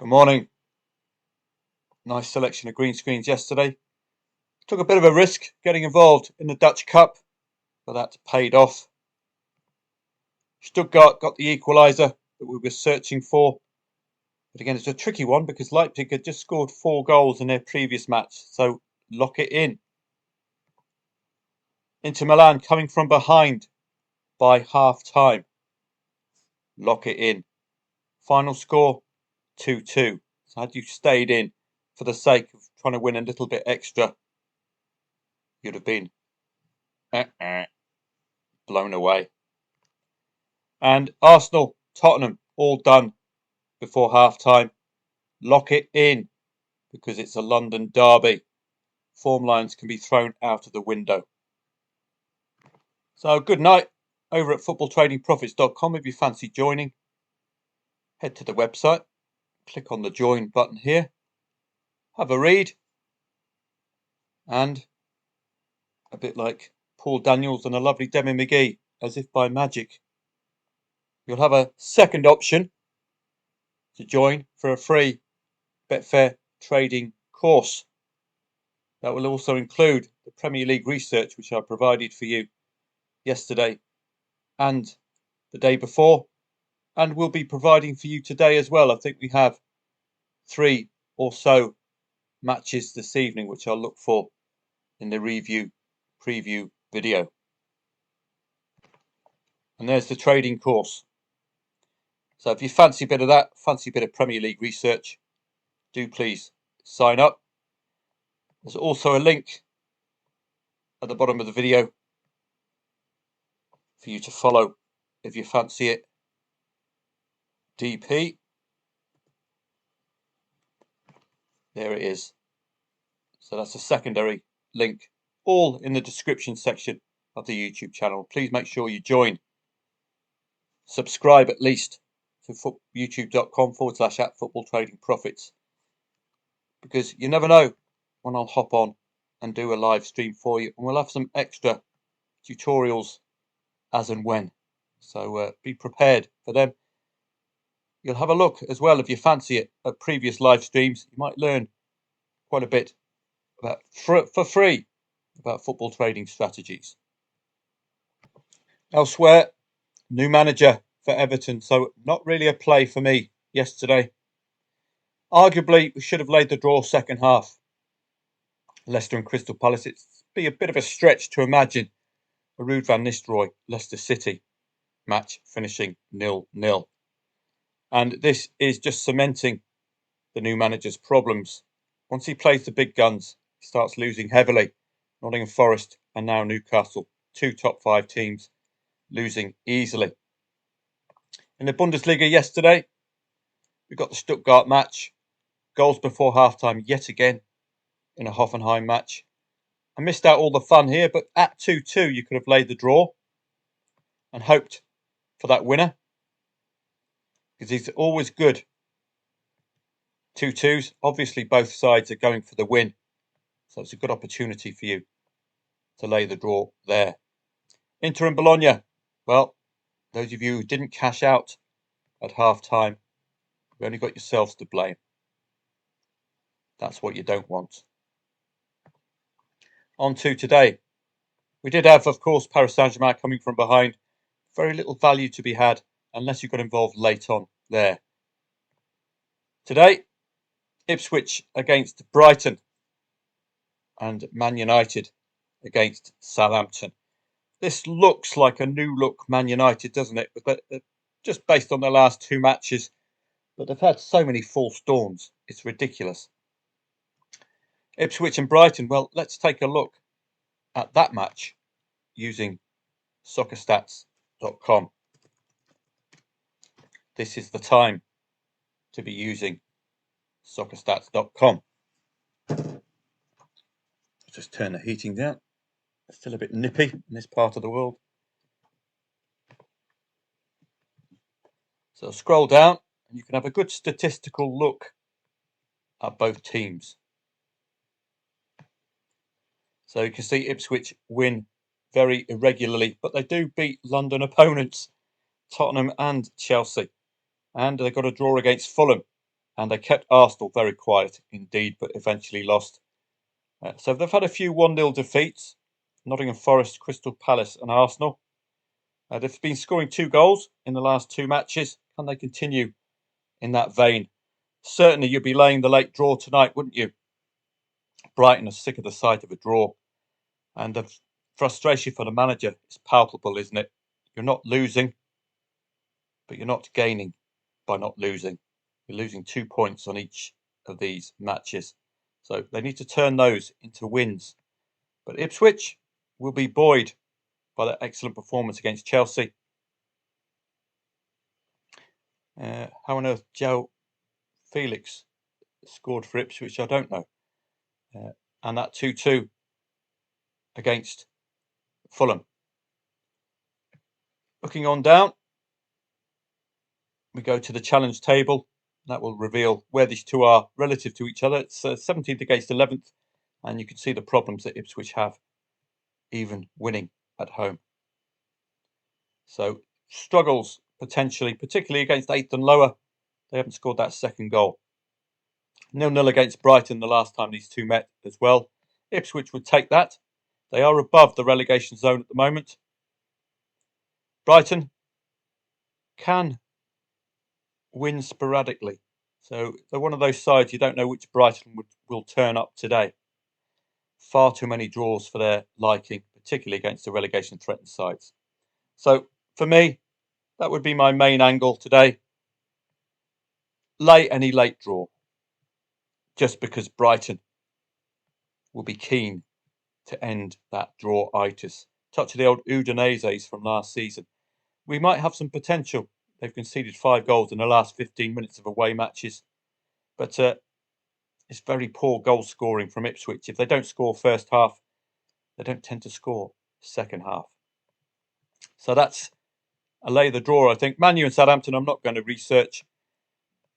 Good morning. Nice selection of green screens yesterday. Took a bit of a risk getting involved in the Dutch Cup, but that paid off. Stuttgart got the equaliser that we were searching for. But again, it's a tricky one because Leipzig had just scored 4 goals in their previous match, so lock it in. Inter Milan coming from behind by half-time. Lock it in. Final score, 2-2. So had you stayed in for the sake of trying to win a little bit extra, you'd have been blown away. And Arsenal, Tottenham, all done before half-time. Lock it in because it's a London derby. Form lines can be thrown out of the window. So good night over at footballtradingprofits.com. If you fancy joining, head to the website, click on the join button here, have a read, and a bit like Paul Daniels and a lovely Demi McGee, as if by magic, you'll have a second option to join for a free Betfair trading course. That will also include the Premier League research, which I provided for you yesterday and the day before, and we'll be providing for you today as well. I think we have 3 or so matches this evening, which I'll look for in the preview video. And there's the trading course. So if you fancy a bit of that, fancy a bit of Premier League research, do please sign up. There's also a link at the bottom of the video for you to follow if you fancy it. DP. There it is. So that's a secondary link, all in the description section of the YouTube channel. Please make sure you join. Subscribe at least to youtube.com/@footballtradingprofits, because you never know when I'll hop on and do a live stream for you, and we'll have some extra tutorials as and when. So be prepared for them. You'll have a look as well, if you fancy it, at previous live streams. You might learn quite a bit for free about football trading strategies. Elsewhere, new manager for Everton, so not really a play for me yesterday. Arguably, we should have laid the draw second half. Leicester and Crystal Palace, it'd be a bit of a stretch to imagine a Ruud van Nistelrooy Leicester City match finishing 0-0. And this is just cementing the new manager's problems. Once he plays the big guns, he starts losing heavily. Nottingham Forest and now Newcastle, 2 top 5 teams, losing easily. In the Bundesliga yesterday, we got the Stuttgart match. Goals before half-time yet again in a Hoffenheim match. I missed out all the fun here, but at 2-2 you could have laid the draw and hoped for that winner, because he's always good. 2-2s, obviously both sides are going for the win, so it's a good opportunity for you to lay the draw there. Inter and Bologna, well, those of you who didn't cash out at half-time, you've only got yourselves to blame. That's what you don't want. On to today. We did have, of course, Paris Saint-Germain coming from behind. Very little value to be had unless you got involved late on there. Today, Ipswich against Brighton and Man United against Southampton. This looks like a new look Man United, doesn't it? But just based on their last 2 matches, but they've had so many false dawns. It's ridiculous. Ipswich and Brighton, well, let's take a look at that match using soccerstats.com. This is the time to be using soccerstats.com. Just turn the heating down. It's still a bit nippy in this part of the world. So scroll down and you can have a good statistical look at both teams. So you can see Ipswich win very irregularly, but they do beat London opponents, Tottenham and Chelsea. And they got a draw against Fulham. and they kept Arsenal very quiet indeed, but eventually lost. So they've had a few 1-0 defeats: Nottingham Forest, Crystal Palace and Arsenal. They've been scoring 2 goals in the last 2 matches. Can they continue in that vein? Certainly you'd be laying the late draw tonight, wouldn't you? Brighton are sick of the sight of a draw. And the frustration for the manager is palpable, isn't it? You're not losing, but you're not gaining by not losing. You're losing 2 points on each of these matches. So they need to turn those into wins. But Ipswich will be buoyed by that excellent performance against Chelsea. How on earth Joe Felix scored for Ipswich, I don't know. And that 2-2 against Fulham. Looking on down, we go to the challenge table. That will reveal where these two are relative to each other. It's 17th against 11th, and you can see the problems that Ipswich have, even winning at home. So struggles potentially, particularly against 8th and lower. They haven't scored that second goal. 0-0 against Brighton the last time these two met as well. Ipswich would take that. They are above the relegation zone at the moment. Brighton can win sporadically. So they're one of those sides you don't know which Brighton will turn up today. Far too many draws for their liking, particularly against the relegation threatened sides. So for me, that would be my main angle today. Lay any late draw, just because Brighton will be keen to end that draw-itis. Touch of the old Udinese's from last season. We might have some potential. They've conceded 5 goals in the last 15 minutes of away matches. But it's very poor goal scoring from Ipswich. If they don't score first half, they don't tend to score second half. So that's a lay the draw, I think. Man U and Southampton, I'm not going to research.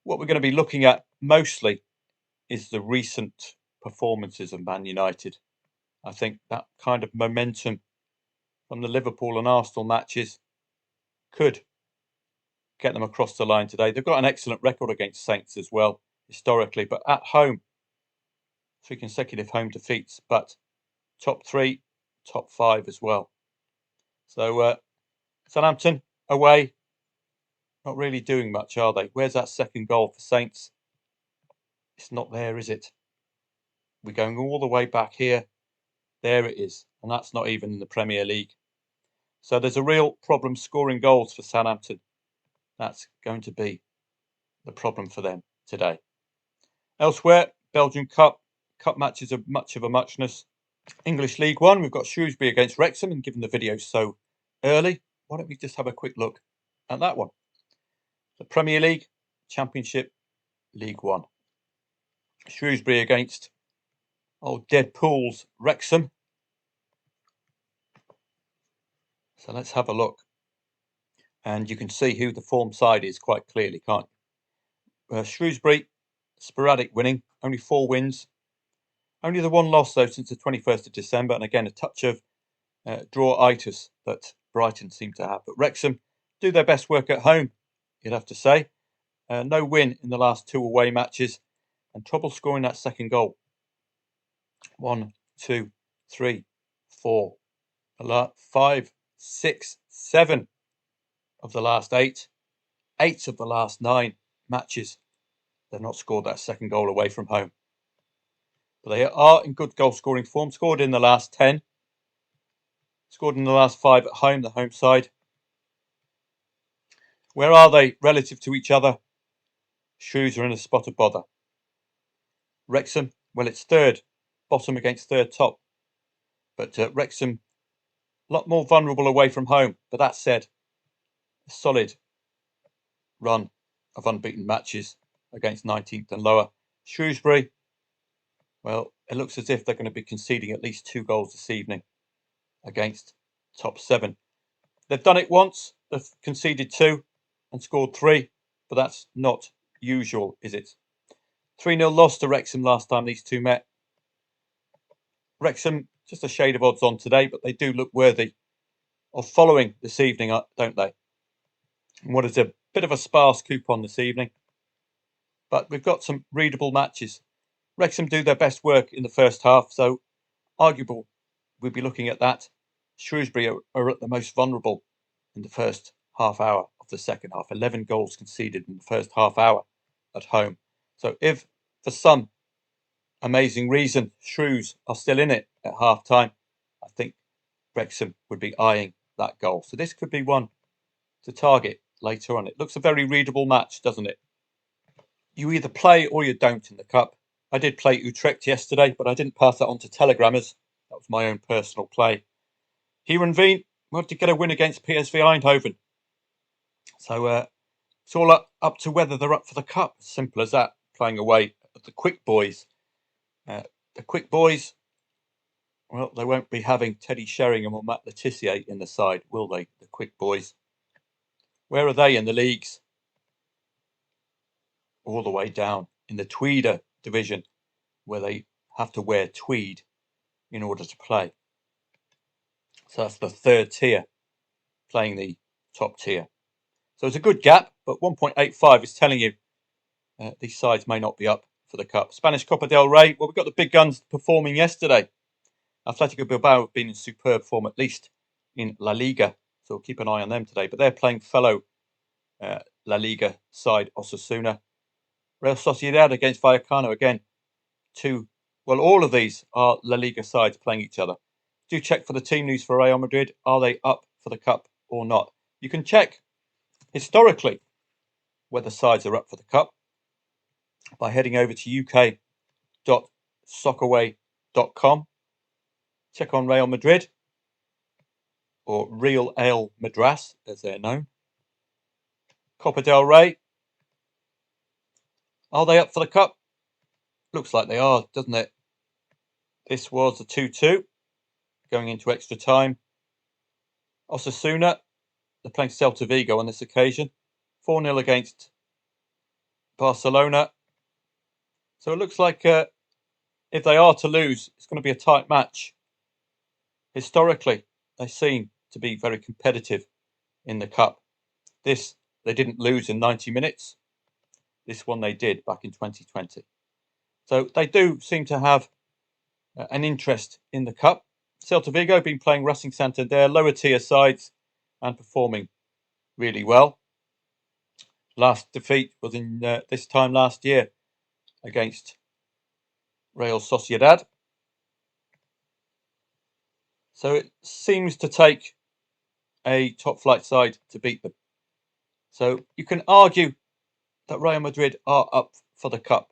What we're going to be looking at mostly is the recent performances of Man United. I think that kind of momentum from the Liverpool and Arsenal matches could get them across the line today. They've got an excellent record against Saints as well, historically, but at home, 3 consecutive home defeats, but top 3, top 5 as well. So Southampton away, not really doing much, are they? Where's that second goal for Saints? It's not there, is it? We're going all the way back here. There it is, and that's not even in the Premier League. So there's a real problem scoring goals for Southampton. That's going to be the problem for them today. Elsewhere, Belgian Cup matches are much of a muchness. English League One, we've got Shrewsbury against Wrexham, and given the video so early, why don't we just have a quick look at that one? The Premier League, Championship, League One. Shrewsbury against old Deadpool's Wrexham. So let's have a look. And you can see who the form side is quite clearly, can't you? Shrewsbury, sporadic winning, only 4 wins. Only the 1 loss, though, since the 21st of December. And again, a touch of draw-itis that Brighton seem to have. But Wrexham do their best work at home, you'd have to say. No win in the last 2 away matches. And trouble scoring that second goal. 1, 2, 3, 4, 5, 6, 7 of the last 8. 8 of the last 9 matches. They've not scored that second goal away from home. But they are in good goal scoring form. Scored in the last 10. Scored in the last 5 at home, the home side. Where are they relative to each other? Shrews are in a spot of bother. Wrexham, well, it's third bottom against third top. But Wrexham, a lot more vulnerable away from home. But that said, a solid run of unbeaten matches against 19th and lower. Shrewsbury, well, it looks as if they're going to be conceding at least 2 goals this evening against top 7. They've done it once. They've conceded 2 and scored 3, but that's not usual, is it? 3-0 loss to Wrexham last time these two met. Wrexham, just a shade of odds on today, but they do look worthy of following this evening, don't they? And what is a bit of a sparse coupon this evening. but we've got some readable matches. Wrexham do their best work in the first half, so arguable we'd be looking at that. Shrewsbury are at the most vulnerable in the first half hour of the second half. 11 goals conceded in the first half hour at home. So if for some amazing reason Shrews are still in it at half time, I think Wrexham would be eyeing that goal. So this could be one to target later on. It looks a very readable match, doesn't it? You either play or you don't in the Cup. I did play Utrecht yesterday, but I didn't pass that on to Telegrammers. That was my own personal play. Heerenveen wanted to get a win against PSV Eindhoven. So it's all up to whether they're up for the Cup. Simple as that. Playing away at the Quick Boys. The Quick Boys, well, they won't be having Teddy Sheringham or Matt Le Tissier in the side, will they? The Quick Boys. Where are they in the leagues? All the way down in the Tweeder division, where they have to wear tweed in order to play. So that's the third tier, playing the top tier. So it's a good gap, but 1.85 is telling you these sides may not be up for the Cup. Spanish Copa del Rey, well, we've got the big guns performing yesterday. Atletico Bilbao have been in superb form, at least in La Liga, so we'll keep an eye on them today. But they're playing fellow La Liga side Osasuna. Real Sociedad against Vallecano again. All of these are La Liga sides playing each other. Do check for the team news for Real Madrid. Are they up for the Cup or not? You can check historically whether sides are up for the Cup by heading over to uk.soccerway.com. Check on Real Madrid, or Real El Madras as they're known. Copa del Rey. Are they up for the Cup? Looks like they are, doesn't it? This was a 2-2 going into extra time. Osasuna, they're playing Celta Vigo on this occasion. 4-0 against Barcelona. So it looks like if they are to lose, it's going to be a tight match. Historically, they seem to be very competitive in the Cup. This, they didn't lose in 90 minutes. This one they did back in 2020. So they do seem to have an interest in the Cup. Celta Vigo have been playing Racing Santander, lower tier sides, and performing really well. Last defeat was in this time last year against Real Sociedad. So it seems to take a top flight side to beat them. So you can argue that Real Madrid are up for the Cup.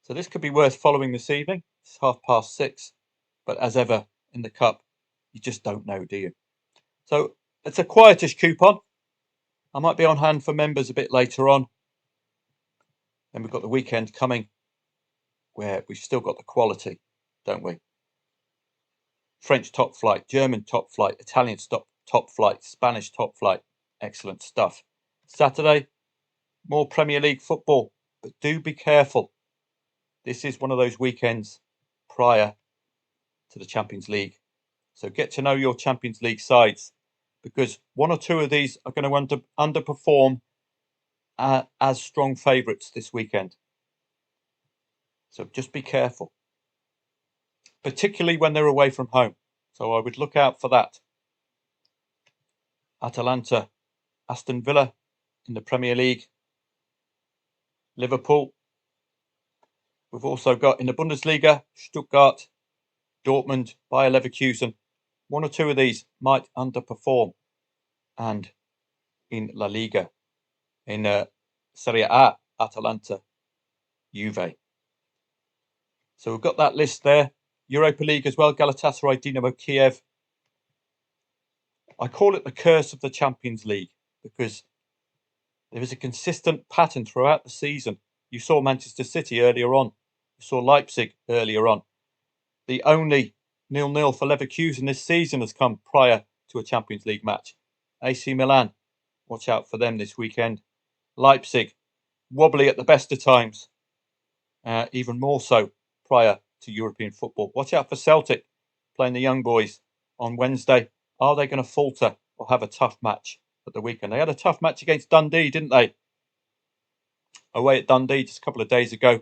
So this could be worth following this evening. It's 6:30. But as ever in the Cup, you just don't know, do you? So it's a quietish coupon. I might be on hand for members a bit later on. Then we've got the weekend coming where we've still got the quality, don't we? French top flight, German top flight, Italian top flight, Spanish top flight. Excellent stuff. Saturday, more Premier League football, but do be careful. This is one of those weekends prior to the Champions League. So get to know your Champions League sides, because one or two of these are going to underperform as strong favourites this weekend. So just be careful, particularly when they're away from home. So I would look out for that. Atalanta, Aston Villa in the Premier League. Liverpool. We've also got in the Bundesliga, Stuttgart, Dortmund, Bayer Leverkusen. One or two of these might underperform. And in La Liga, in Serie A, Atalanta, Juve. So we've got that list there. Europa League as well, Galatasaray, Dinamo Kiev. I call it the curse of the Champions League because there is a consistent pattern throughout the season. You saw Manchester City earlier on. You saw Leipzig earlier on. The only 0-0 for Leverkusen this season has come prior to a Champions League match. AC Milan, watch out for them this weekend. Leipzig, wobbly at the best of times, even more so prior to European football. Watch out for Celtic, playing the young boys on Wednesday. Are they going to falter or have a tough match at the weekend? They had a tough match against Dundee, didn't they? away at Dundee just a couple of days ago.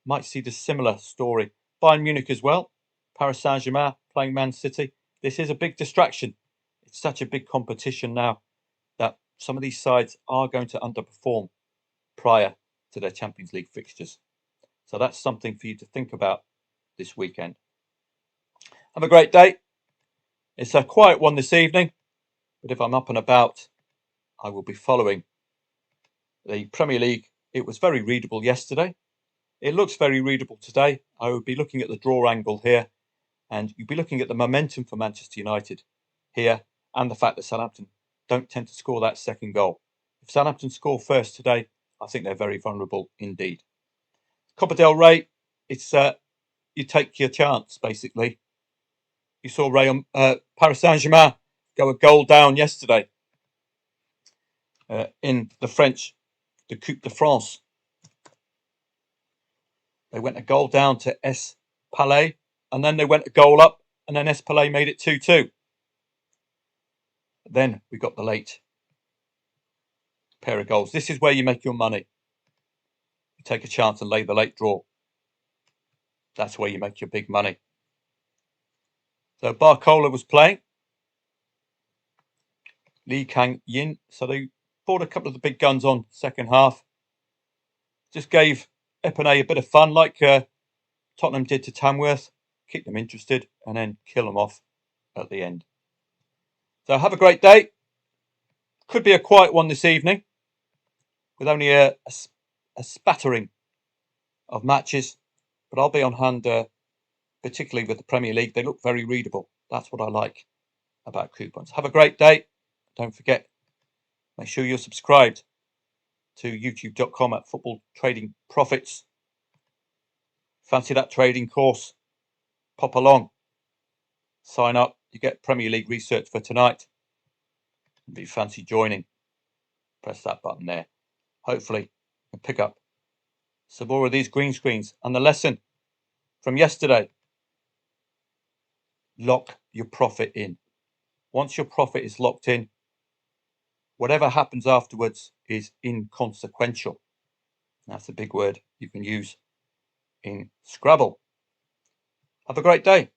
Might see the similar story. Bayern Munich as well. Paris Saint-Germain playing Man City. This is a big distraction. It's such a big competition now that some of these sides are going to underperform prior to their Champions League fixtures. So that's something for you to think about this weekend. Have a great day. It's a quiet one this evening, but if I'm up and about, I will be following the Premier League. It was very readable yesterday. It looks very readable today. I would be looking at the draw angle here, and you'd be looking at the momentum for Manchester United here and the fact that Southampton don't tend to score that second goal. If Southampton score first today, I think they're very vulnerable indeed. Copa del Rey, it's you take your chance, basically. You saw Paris Saint-Germain go a goal down yesterday in the Coupe de France. They went a goal down to S. Palais, and then they went a goal up, and then S. Palais made it 2-2. Then we got the late pair of goals. This is where you make your money. You take a chance and lay the late draw. That's where you make your big money. So Barcola was playing. Lee Kang Yin. So they brought a couple of the big guns on second half. Just gave Epinay a bit of fun, like Tottenham did to Tamworth. Keep them interested and then kill them off at the end. So have a great day. Could be a quiet one this evening with only a spattering of matches. But I'll be on hand, particularly with the Premier League. They look very readable. That's what I like about coupons. Have a great day. Don't forget, make sure you're subscribed to youtube.com at Football Trading Profits. Fancy that trading course? Pop along. Sign up. You get Premier League research for tonight. If you fancy joining, press that button there. Hopefully, you can pick up some more of these green screens. And the lesson from yesterday, lock your profit in. Once your profit is locked in, whatever happens afterwards is inconsequential. That's a big word you can use in Scrabble. Have a great day.